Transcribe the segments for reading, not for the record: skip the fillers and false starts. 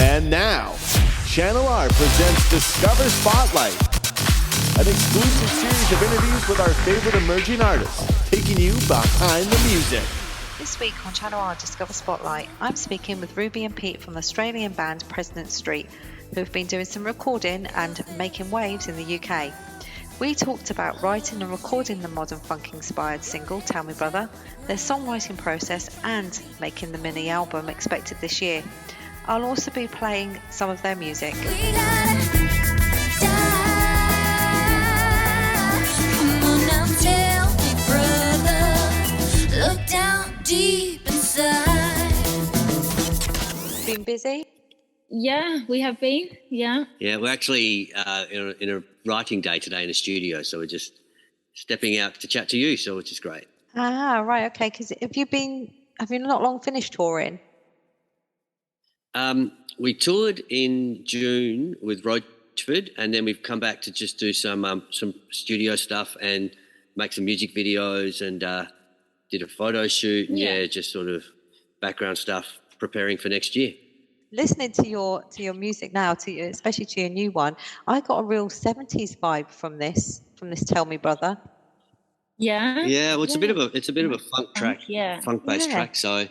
And now, Channel R presents Discover Spotlight, an exclusive series of interviews with our favorite emerging artists, taking you behind the music. This week on Channel R Discover Spotlight, I'm speaking with Ruby and Pete from the Australian band President Street, who've been doing some recording and making waves in the UK. We talked about writing and recording the modern funk-inspired single, Tell Me Brother, their songwriting process and making the mini album expected this year. I'll also be playing some of their music. Look down deep inside. Been busy? Yeah, we have been. Yeah. Yeah, we're actually in a writing day today in the studio, so we're just stepping out to chat to you, so which is great. Ah, right, okay. Because have you not long finished touring? We toured in June with Roachford, and then we've come back to just do some studio stuff and make some music videos and did a photo shoot and just sort of background stuff preparing for next year. Listening to your music now, especially to your new one, I got a real 70s vibe from this Tell Me Brother. Yeah. Yeah, well, it's a bit of a funk track, funk-based track. So I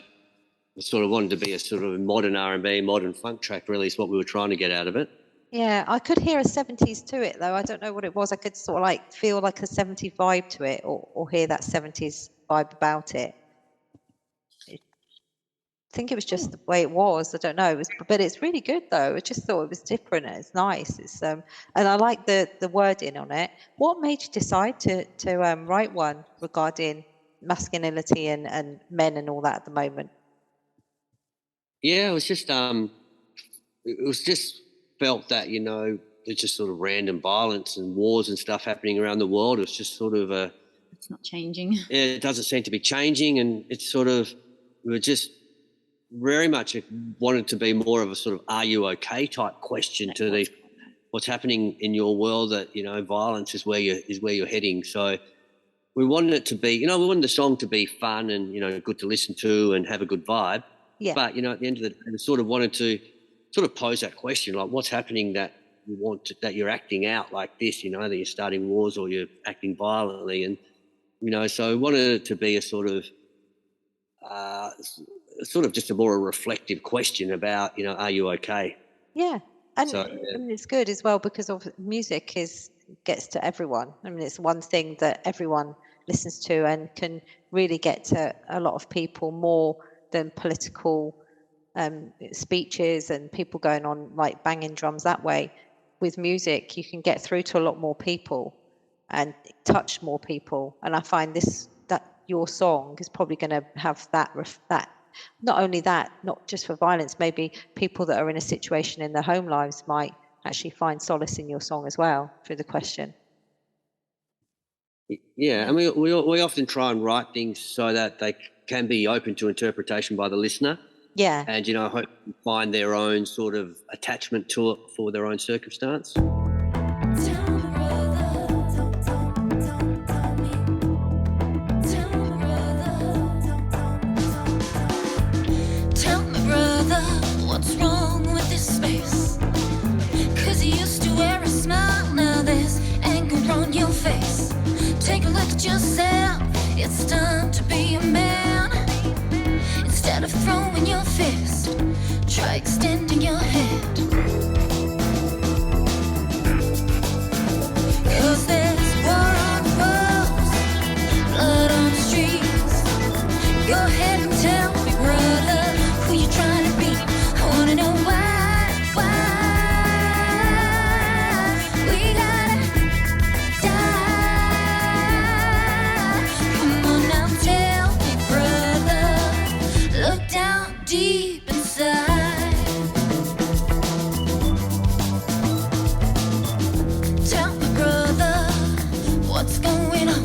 sort of wanted to be a sort of modern R&B, modern funk track. Really, is what we were trying to get out of it. Yeah, I could hear a 70s to it though. I don't know what it was. I could sort of like feel like a 70s vibe to it, or hear that 70s vibe about it. I think it was just the way it was. I don't know. But it's really good though. I just thought it was different and it's nice. It's and I like the wording on it. What made you decide to write one regarding masculinity and men and all that at the moment? Yeah, it was just felt that, you know, there's just sort of random violence and wars and stuff happening around the world. It was just sort of it's not changing. Yeah, it doesn't seem to be changing, and it's sort of, we were just very much wanted to be more of a sort of "Are you okay?" type question to the what's happening in your world. That, you know, violence is where you're heading. So we wanted it to be, you know, we wanted the song to be fun and, you know, good to listen to and have a good vibe. Yeah. But, you know, at the end of the day, we sort of wanted to sort of pose that question, like, what's happening that you that you're acting out like this, you know, that you're starting wars or you're acting violently, and, you know, so we wanted it to be a sort of just a more reflective question about, you know, are you okay? Yeah, and it's good as well because of music gets to everyone. I mean, it's one thing that everyone listens to and can really get to a lot of people more than political speeches and people going on like banging drums that way. With music, you can get through to a lot more people and touch more people. And I find that your song is probably going to have that. Not only that, not just for violence, maybe people that are in a situation in their home lives might actually find solace in your song as well through the question. Yeah, I mean, we often try and write things so that they can be open to interpretation by the listener. Yeah. And, you know, I hope they find their own sort of attachment to it for their own circumstance. What's wrong with this space? 'Cause you used to wear a smile, now there's anger on your face. Take a look at yourself, it's time to be a man. Instead of throwing your fist, try extending your hand. 'Cause there's war on the roads, blood on the streets. Go ahead and tell me, brother, who you trying to be. I wanna know why we gotta die. Come on now, tell me, brother, look down deep inside. Tell me, brother, what's going on?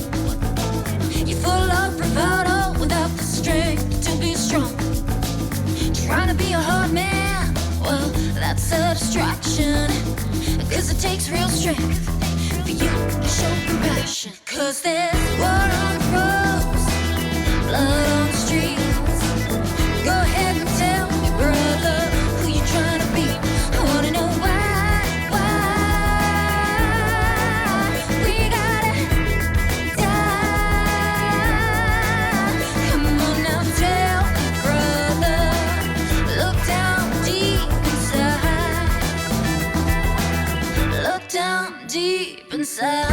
You're full of bravado without the strength to be strong. Trying to be a hard man, well, that's a distraction. 'Cause it takes real strength for you to show compassion. 'Cause there's war on the roads, blood on the streets. Go ahead and tell me, brother, who you trying to be. down deep inside.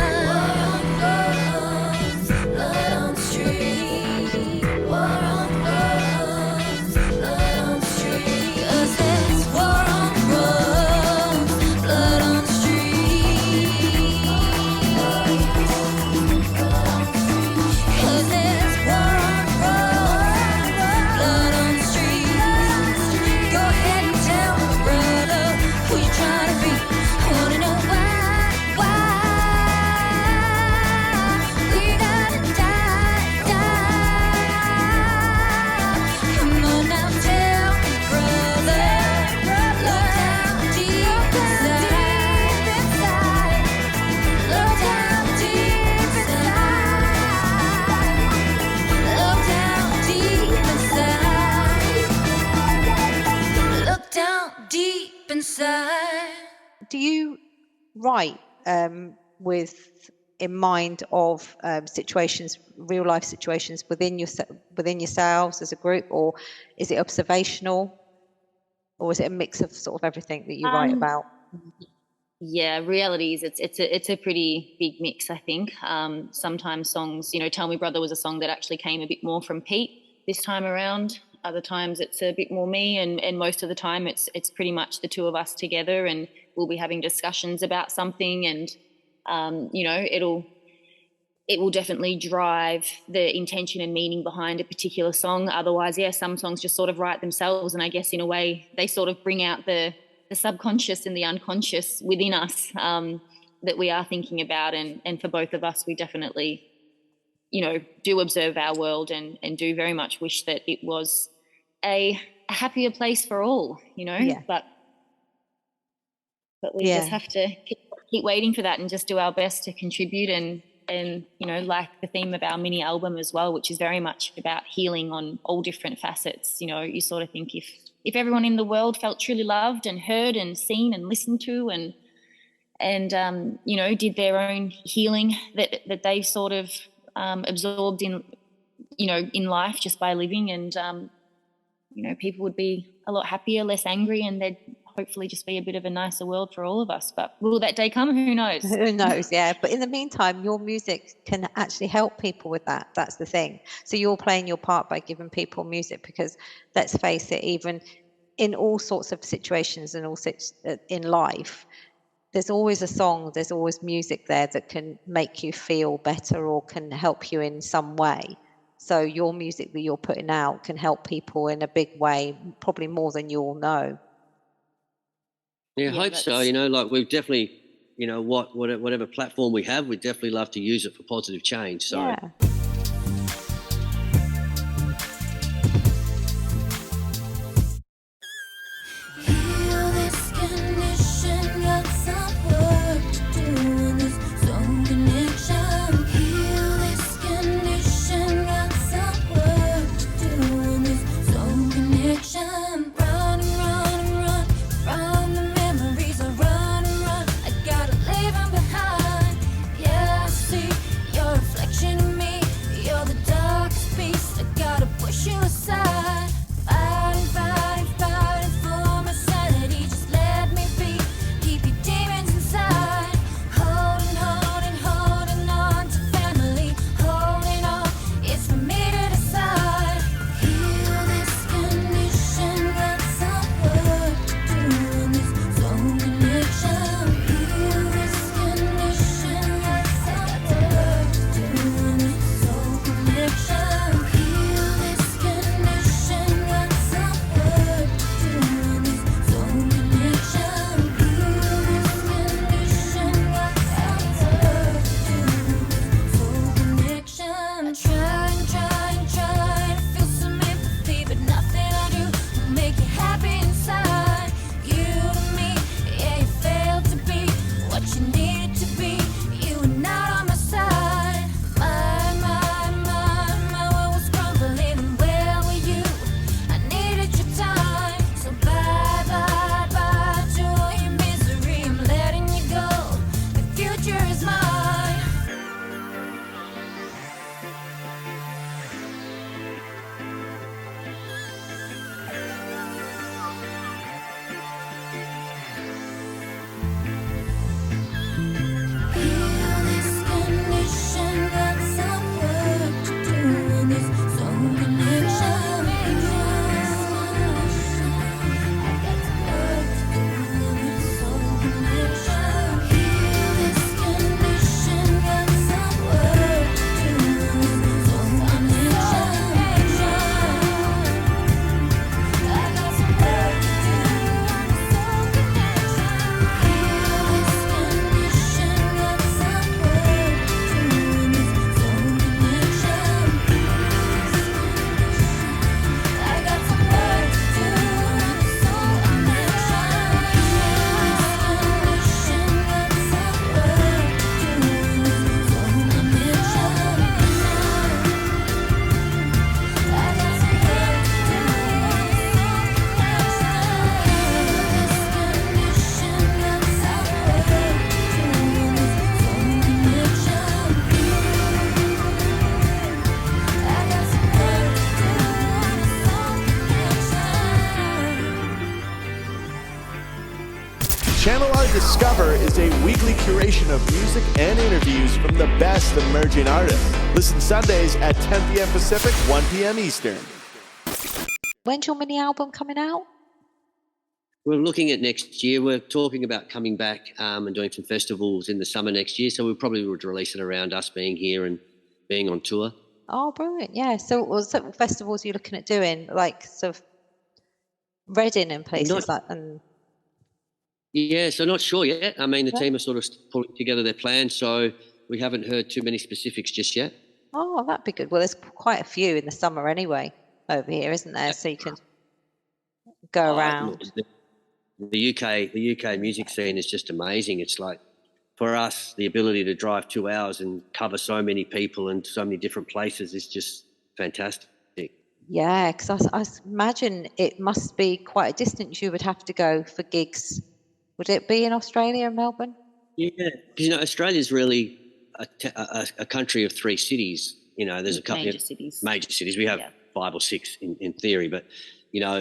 Blood on the street. War on drugs, blood on the street. 'Cause there's war on drugs, blood on the street. 'Cause there's war on drugs, blood on the street. Go ahead and tell me, brother, who you trying to be. I wanna know why we gotta die. Come on now, tell me, brother, look down deep inside. Look down deep inside. Look down deep inside. Look down deep inside. Do you write with in mind of situations, real life situations within yourselves as a group, or is it observational, or is it a mix of sort of everything that you write about? Yeah, reality is it's a pretty big mix, I think. Sometimes songs, Tell Me Brother was a song that actually came a bit more from Pete this time around. Other times it's a bit more me, and most of the time it's pretty much the two of us together, and we'll be having discussions about something, and it will definitely drive the intention and meaning behind a particular song. Otherwise, some songs just sort of write themselves, and I guess in a way they sort of bring out the subconscious and the unconscious within us that we are thinking about, and for both of us we definitely do observe our world and do very much wish that it was a happier place for all, but we just have to keep waiting for that and just do our best to contribute, and like the theme of our mini album as well, which is very much about healing on all different facets. You sort of think if everyone in the world felt truly loved and heard and seen and listened to and did their own healing that they sort of absorbed in life just by living, and people would be a lot happier, less angry, and they'd hopefully just be a bit of a nicer world for all of us. But will that day come? Who knows? Who knows? Yeah. But in the meantime, your music can actually help people with that. That's the thing. So you're playing your part by giving people music, because let's face it, even in all sorts of situations and in life, there's always a song, there's always music there that can make you feel better or can help you in some way. So your music that you're putting out can help people in a big way, probably more than you all know. Yeah, I hope so. Like we've definitely, whatever platform we have, we'd definitely love to use it for positive change. So. Yeah. Heal this condition, got some work to do in this soul connection. Heal this condition, got some work to do in this soul connection. Run and run and run from the memories. I run and run, I gotta leave them behind. Yeah, I see your reflection in me. You're the darkest beast, I gotta push you aside. Fighting, fighting, fighting for my sanity. Just let me be. Keep your demons inside. Channel R Discover is a weekly curation of music and interviews from the best emerging artists. Listen Sundays at 10 p.m. Pacific, 1 p.m. Eastern. When's your mini album coming out? We're looking at next year. We're talking about coming back and doing some festivals in the summer next year. So we probably would release it around us being here and being on tour. Oh, brilliant. Yeah. So what sort of festivals are you looking at doing? Like sort of Reading and places like and Yeah, so not sure yet. I mean, the team are sort of pulling together their plans, so we haven't heard too many specifics just yet. oh, that'd be good. Well, there's quite a few in the summer anyway over here, isn't there? So you can go around. The UK music scene is just amazing. It's like, for us, the ability to drive 2 hours and cover so many people and so many different places is just fantastic. Yeah, because I imagine it must be quite a distance you would have to go for gigs. Would it be in Australia and Melbourne? Yeah, because Australia's really a country of 3 cities. There's a couple major of cities. Major cities. We have 5 or 6 in theory, but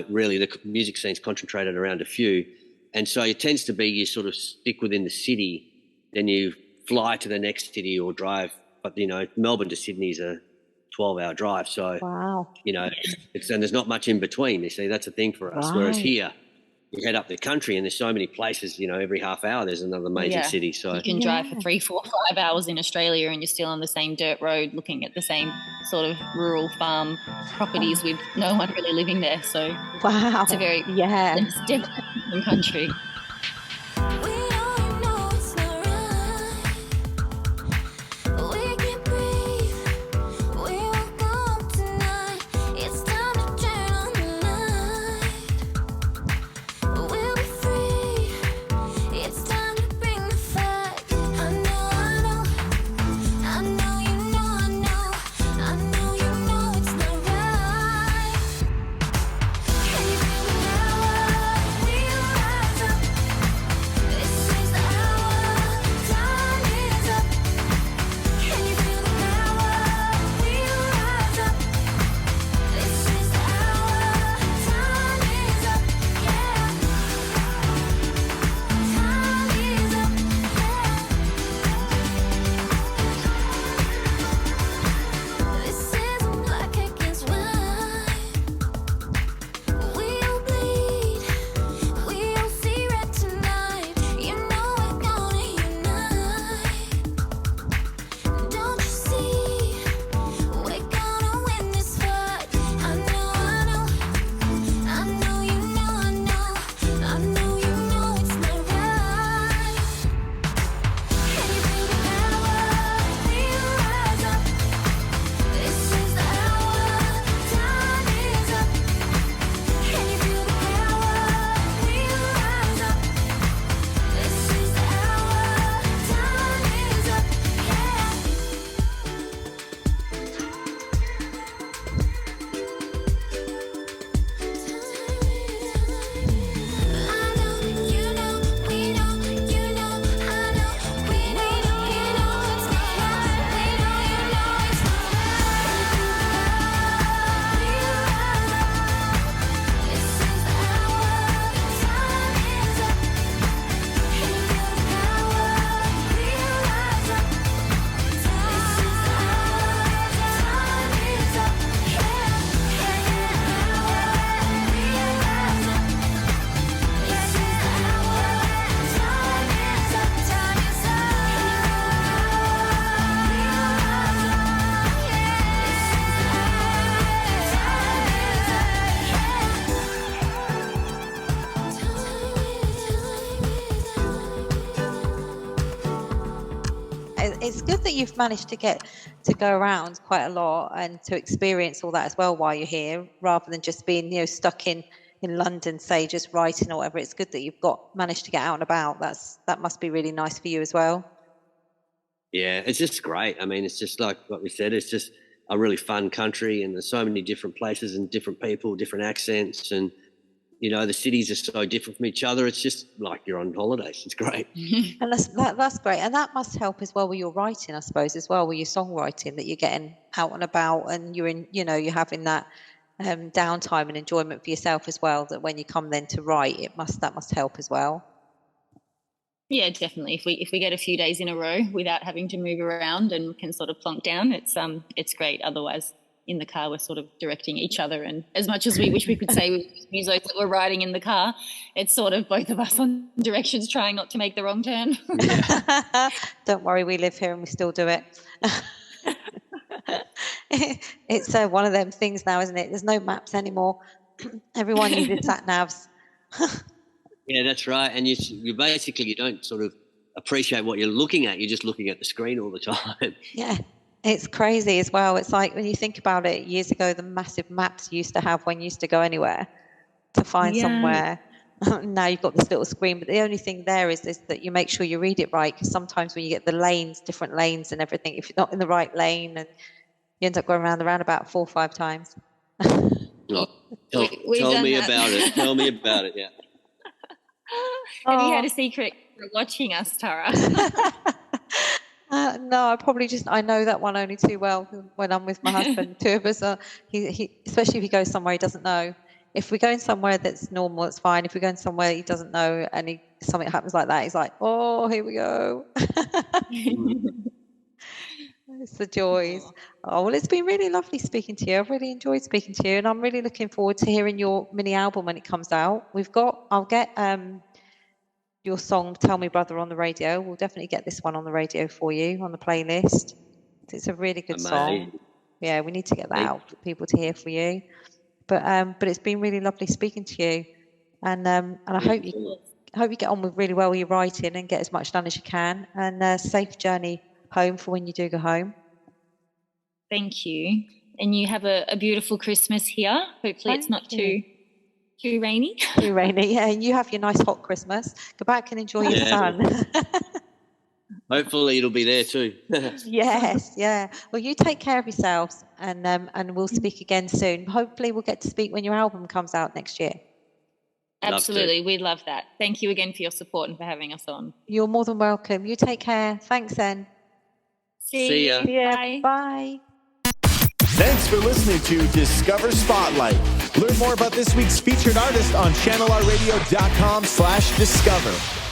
really the music scene's concentrated around a few, and so it tends to be you sort of stick within the city, then you fly to the next city or drive. But Melbourne to Sydney's a 12-hour drive, so wow, and there's not much in between. You see, that's a thing for us. Right. Whereas here, you head up the country and there's so many places. Every half hour there's another major city. So you can drive for 3, 4, 5 hours in Australia, and you're still on the same dirt road, looking at the same sort of rural farm properties with no one really living there. So wow, it's a very it's different country. It's good that you've managed to get to go around quite a lot and to experience all that as well while you're here, rather than just being stuck in London, say, just writing or whatever. It's good that you've managed to get out and about. That must be really nice for you as well. Yeah, it's just great. I mean, it's just like what we said, it's just a really fun country, and there's so many different places and different people, different accents, and the cities are so different from each other. It's just like you're on holidays. It's great. And that's great. And that must help as well with your writing, I suppose, as well, with your songwriting, that you're getting out and about and you're having that downtime and enjoyment for yourself as well, that when you come then to write, that must help as well. Yeah, definitely. If we get a few days in a row without having to move around and can sort of plonk down, it's great. Otherwise, in the car, we're sort of directing each other, and as much as we wish we could say with music that we're riding in the car, it's sort of both of us on directions trying not to make the wrong turn. Yeah. Don't worry, we live here and we still do it. It's one of them things now, isn't it? There's no maps anymore. Everyone uses sat navs. Yeah, that's right. And you basically, you don't sort of appreciate what you're looking at. You're just looking at the screen all the time. Yeah, it's crazy as well. It's like when you think about it, years ago, the massive maps you used to have when you used to go anywhere to find somewhere. Now you've got this little screen, but the only thing there is that you make sure you read it right, because sometimes when you get the lanes, different lanes and everything, if you're not in the right lane, and you end up going around the roundabout 4 or 5 times. Oh, tell me about it. Tell me about it, yeah. Have you had a secret for watching us, Tara? No, I know that one only too well when I'm with my husband. 2 of us are, he especially if he goes somewhere he doesn't know. If we're going somewhere that's normal, it's fine. If we're going somewhere he doesn't know and something happens like that, he's like, oh, here we go. It's the joys. Oh, well, it's been really lovely speaking to you. I've really enjoyed speaking to you, and I'm really looking forward to hearing your mini album when it comes out. I'll get your song Tell Me Brother on the radio. We'll definitely get this one on the radio for you on the playlist. It's a really good song. Yeah, we need to get that out for people to hear for you. But it's been really lovely speaking to you, and I hope you get on with really well with your writing and get as much done as you can, and safe journey home for when you do go home. Thank you, and you have a beautiful Christmas here. Hopefully, it's not too rainy. Too rainy, yeah. And you have your nice hot Christmas. Go back and enjoy your sun. Hopefully it'll be there too. Yes, yeah. Well, you take care of yourselves, and we'll speak again soon. Hopefully we'll get to speak when your album comes out next year. Absolutely, we'd love that. Thank you again for your support and for having us on. You're more than welcome. You take care. Thanks, then. See ya. Yeah, bye. Thanks for listening to Discover Spotlight. Learn more about this week's featured artist on channelrradio.com/discover.